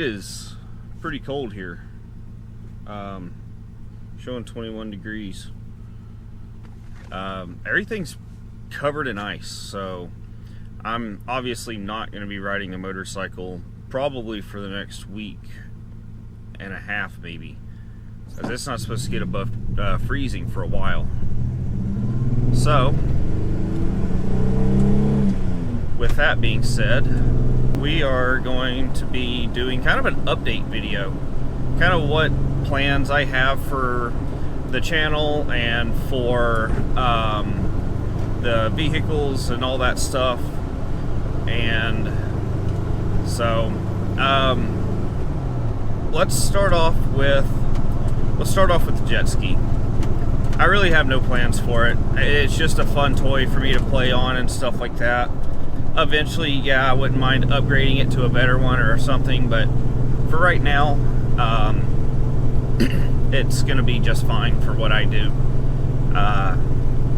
is pretty cold here. Showing 21 degrees. Everything's covered in ice, so I'm obviously not going to be riding a motorcycle probably for the next week and a half, maybe. So it's not supposed to get above freezing for a while. So, with that being said, we are going to be doing kind of an update video. Kind of what plans I have for the channel and for the vehicles and all that stuff. And so let's start off with the jet ski. I really have no plans for it. It's just a fun toy for me to play on and stuff like that. Eventually, yeah, I wouldn't mind upgrading it to a better one or something, but for right now, it's gonna be just fine for what I do.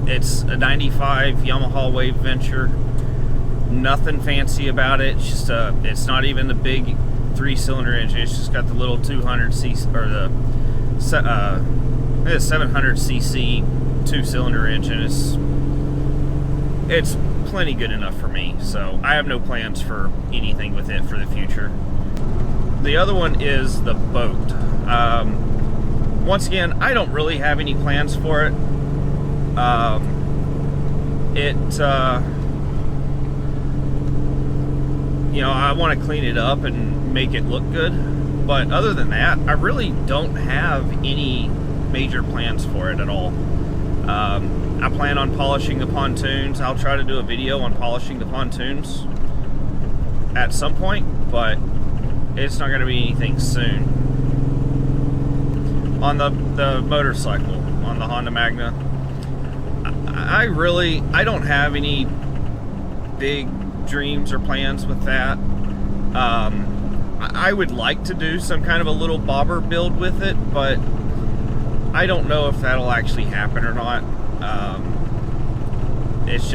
It's a 95 Yamaha Wave Venture. Nothing fancy about it. It's just it's not even the big 3-cylinder engine. It's just got the little 200cc or the 700cc 2-cylinder engine. It's plenty good enough for me. So I have no plans for anything with it for the future. The other one is the boat. Once again, I don't really have any plans for it. You know, I want to clean it up and make it look good, but other than that, I really don't have any major plans for it at all. I plan on polishing the pontoons. I'll try to do a video on polishing the pontoons at some point, but it's not going to be anything soon. On the motorcycle, on the Honda Magna, I don't have any big dreams or plans with that. I would like to do some kind of a little bobber build with it, but I don't know if that'll actually happen or not. It's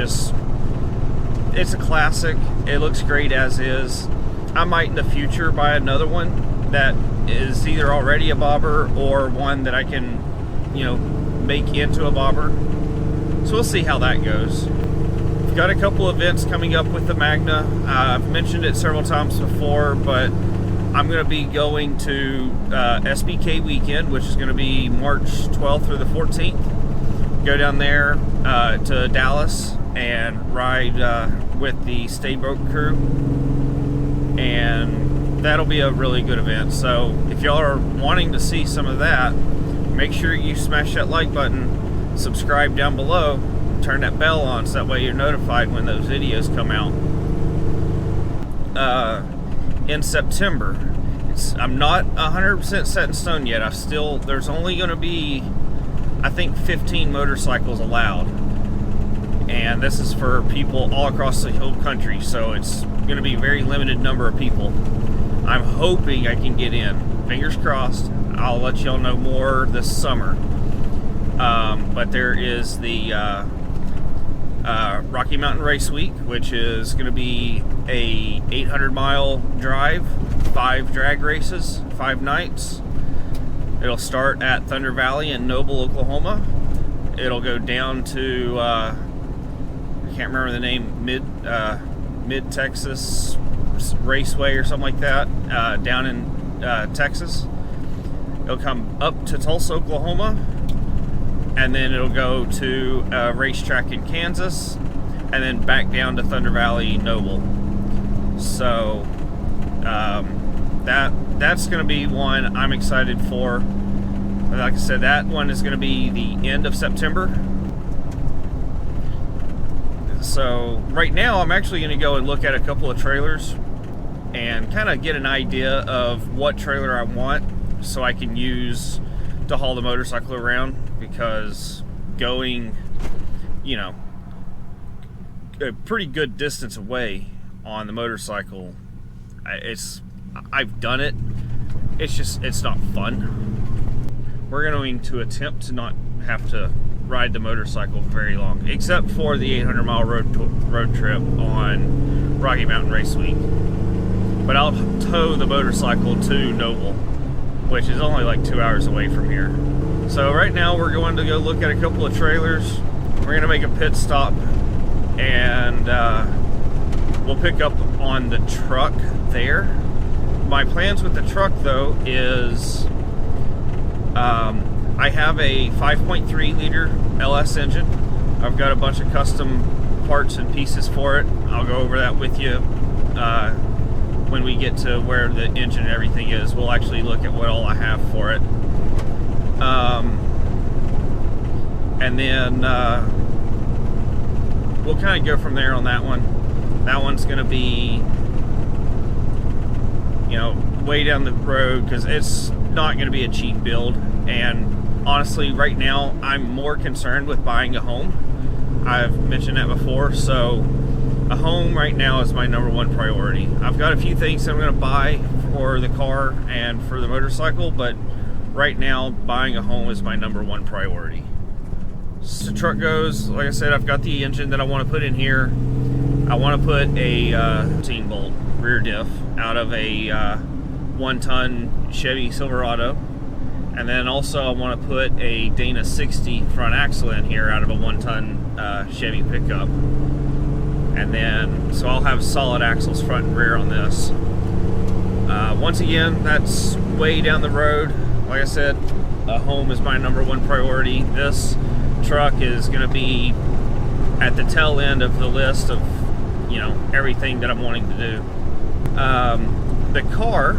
a classic. It looks great as is. I might in the future buy another one that is either already a bobber or one that I can, you know, make into a bobber. So we'll see how that goes. We've got a couple events coming up with the Magna. I've mentioned it several times before, but I'm going to be going to SBK weekend, which is going to be March 12th through the 14th. Go down there to Dallas and ride with the Stay Broke crew. And that'll be a really good event. So if y'all are wanting to see some of that, make sure you smash that like button, subscribe down below, turn that bell on so that way you're notified when those videos come out. In September, I'm not 100% set in stone yet. There's only going to be, I think, 15 motorcycles allowed, and this is for people all across the whole country, so it's going to be a very limited number of people. I'm hoping I can get in. Fingers crossed. I'll let y'all know more this summer. But there is the Rocky Mountain Race Week, which is going to be a 800-mile drive, 5 drag races, 5 nights. It'll start at Thunder Valley in Noble, Oklahoma. It'll go down to I can't remember the name, Mid Texas Raceway or something like that, down in Texas. It'll come up to Tulsa, Oklahoma, and then it'll go to a racetrack in Kansas, and then back down to Thunder Valley, Noble. So that's going to be one I'm excited for. Like I said, that one is going to be the end of September. So right now I'm actually going to go and look at a couple of trailers and kind of get an idea of what trailer I want so I can use to haul the motorcycle around, because going, you know, a pretty good distance away on the motorcycle, I've done it, it's not fun. We're going to attempt to not have to ride the motorcycle very long, except for the 800-mile road trip on Rocky Mountain Race Week. but I'll tow the motorcycle to Noble, which is only like 2 hours away from here. So right now we're going to go look at a couple of trailers. We're going to make a pit stop, and we'll pick up on the truck there. My plans with the truck though is I have a 5.3 liter LS engine. I've got a bunch of custom parts and pieces for it. I'll go over that with you when we get to where the engine and everything is. We'll actually look at what all I have for it. And then we'll kind of go from there on that one. That one's going to be, you know, way down the road because it's not going to be a cheap build. And honestly, right now, I'm more concerned with buying a home. I've mentioned that before, so a home right now is my number one priority. I've got a few things that I'm going to buy for the car and for the motorcycle, but right now, buying a home is my number one priority. So the truck goes, like I said, I've got the engine that I want to put in here. I want to put a 15-bolt rear diff out of a 1-ton Chevy Silverado. And then also I want to put a Dana 60 front axle in here out of a 1-ton Chevy pickup. And then, so I'll have solid axles front and rear on this. Once again, that's way down the road. Like I said, a home is my number one priority. This truck is going to be at the tail end of the list of, you know, everything that I'm wanting to do. The car,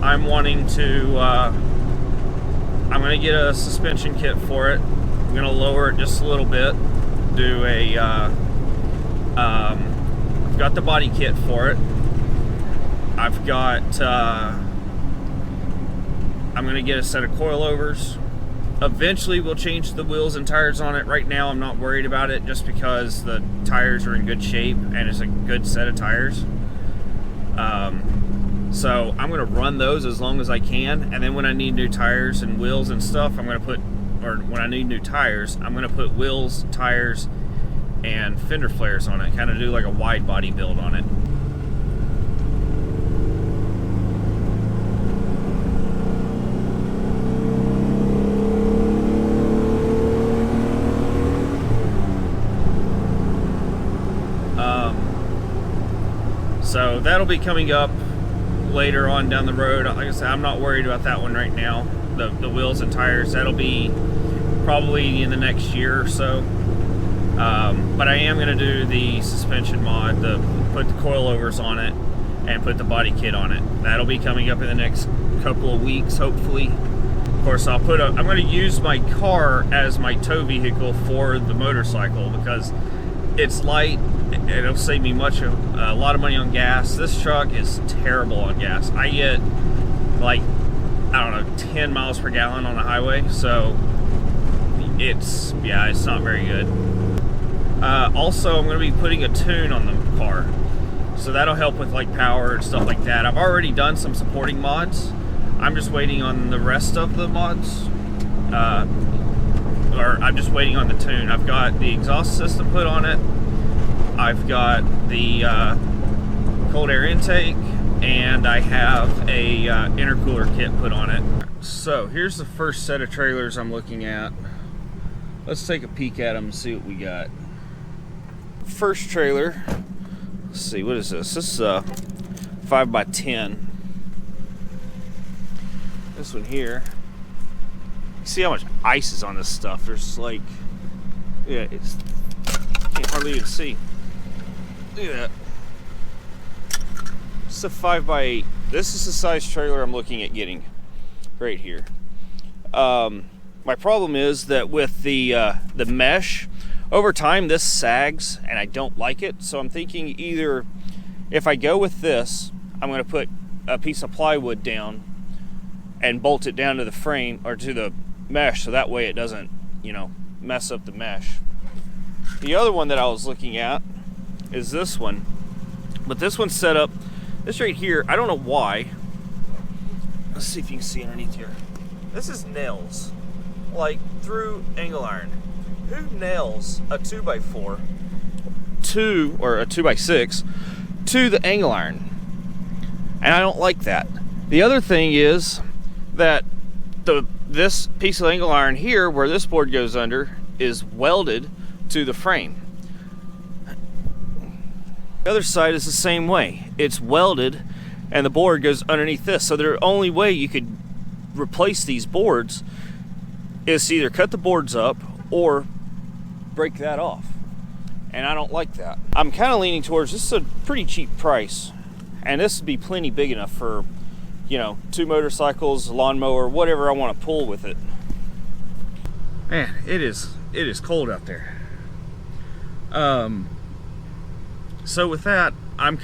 I'm wanting to, I'm going to get a suspension kit for it. I'm going to lower it just a little bit. Do a, I've got the body kit for it. I've got, I'm going to get a set of coilovers. Eventually we'll change the wheels and tires on it. Right now I'm not worried about it just because the tires are in good shape and it's a good set of tires. So I'm going to run those as long as I can, and then when I need new tires and wheels and stuff, I'm going to put, or when I need new tires, I'm going to put wheels, tires, and fender flares on it. Kind of do like a wide body build on it. So that'll be coming up later on down the road. Like I said, I'm not worried about that one right now. The wheels and tires, that'll be probably in the next year or so. But I am going to do the suspension mod, put the coilovers on it and put the body kit on it. That'll be coming up in the next couple of weeks, hopefully. Of course, I'm going to use my car as my tow vehicle for the motorcycle because it's light. It'll save me a lot of money on gas. This truck is terrible on gas. I get like, I don't know, 10 miles per gallon on the highway, so it's not very good. Also, I'm going to be putting a tune on the car, so that'll help with like power and stuff like that. I've already done some supporting mods. I'm just waiting on the rest of the mods, or I'm just waiting on the tune. I've got the exhaust system put on it. I've got the cold air intake, and I have a intercooler kit put on it. So here's the first set of trailers I'm looking at. Let's take a peek at them and see what we got. First trailer, let's see, what is this? This is a 5x10. This one here, you see how much ice is on this stuff. There's like, yeah, it's, can't hardly even see. Look at that. It's a 5x8. This is the size trailer I'm looking at getting right here. My problem is that with the mesh, over time this sags and I don't like it. So I'm thinking either if I go with this, I'm going to put a piece of plywood down and bolt it down to the frame or to the mesh, so that way it doesn't, you know, mess up the mesh. The other one that I was looking at is this one, but this one's set up, this right here, I don't know why. Let's see if you can see underneath here. This is nails, like through angle iron. Who nails a 2x4 or a 2x6 to the angle iron? and I don't like that. The other thing is that this piece of angle iron here, where this board goes under, is welded to the frame. The other side is the same way. It's welded and the board goes underneath this. So the only way you could replace these boards is to either cut the boards up or break that off. And I don't like that. I'm kind of leaning towards, this is a pretty cheap price, and this would be plenty big enough for, you know, 2 motorcycles, a lawnmower, whatever I want to pull with it. Man, it is cold out there. So with that, I'm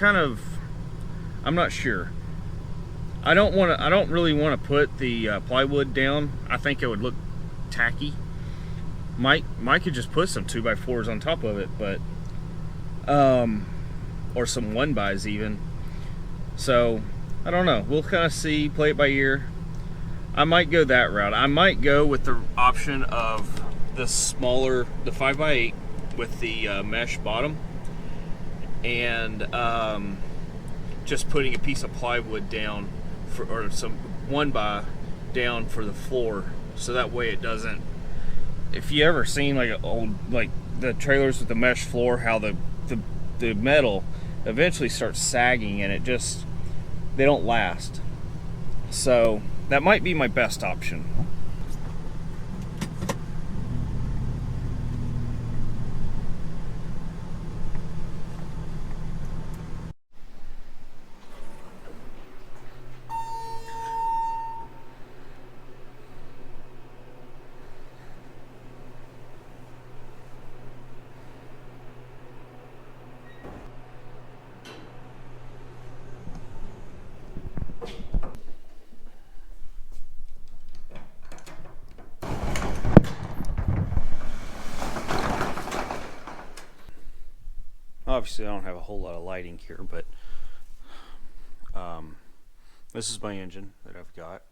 not sure. I don't really want to put the plywood down. I think it would look tacky. Mike could just put some 2x4s on top of it, but or some 1xs even. So I don't know. We'll kind of see, play it by ear. I might go that route. I might go with the option of the smaller, the 5x8 with the mesh bottom, and just putting a piece of plywood down or some 1x down for the floor, so that way it doesn't. If you ever seen like the trailers with the mesh floor, how the metal eventually starts sagging and they don't last. So that might be my best option. Obviously I don't have a whole lot of lighting here, but this is my engine that I've got.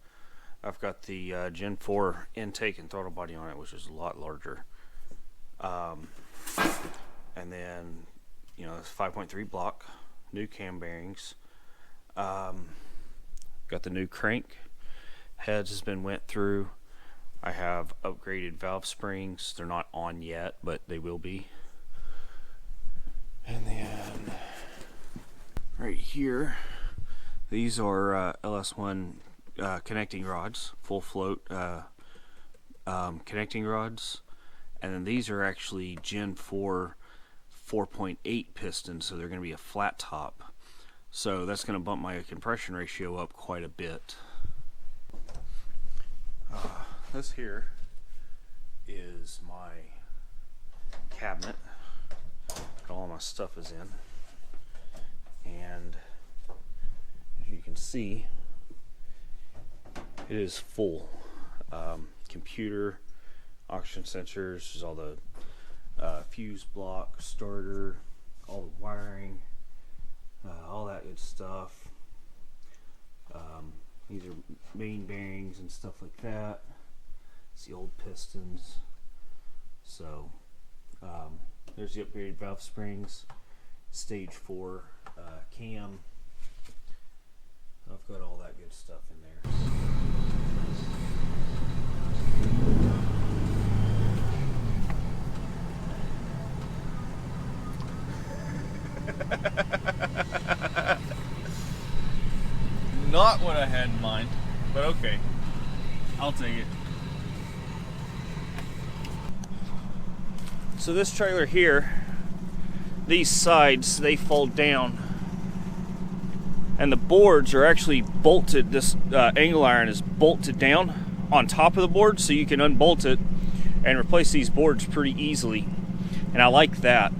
I've got the Gen 4 intake and throttle body on it, which is a lot larger. And then, you know, it's 5.3 block, new cam bearings. Got the new crank. Heads has been went through. I have upgraded valve springs. They're not on yet, but they will be. And then right here, these are LS1 connecting rods, full float connecting rods. And then these are actually Gen 4 4.8 pistons, so they're going to be a flat top. So that's going to bump my compression ratio up quite a bit. This here is my cabinet. All my stuff is in, and as you can see, it is full. Computer, oxygen sensors, there's all the fuse block, starter, all the wiring, all that good stuff. These are main bearings and stuff like that. It's the old pistons. So there's the upgraded valve springs, stage 4 cam. I've got all that good stuff in there. Not what I had in mind, but okay, I'll take it. So this trailer here, these sides, they fold down, and the boards are actually bolted. This angle iron is bolted down on top of the board, so you can unbolt it and replace these boards pretty easily, and I like that.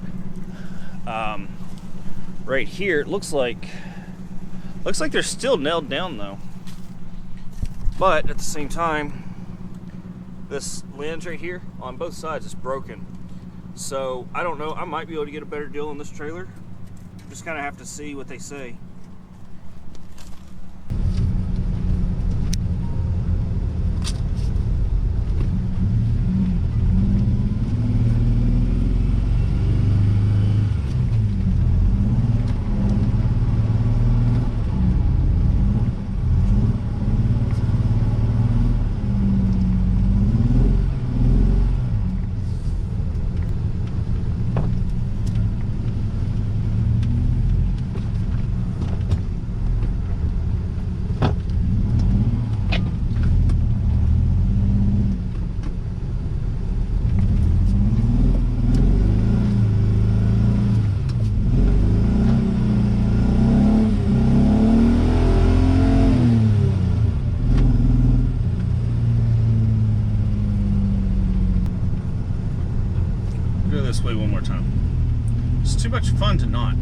Right here, it looks like they're still nailed down though, but at the same time, this lens right here on both sides is broken. So I don't know, I might be able to get a better deal on this trailer. Just kind of have to see what they say. It's too much fun to not.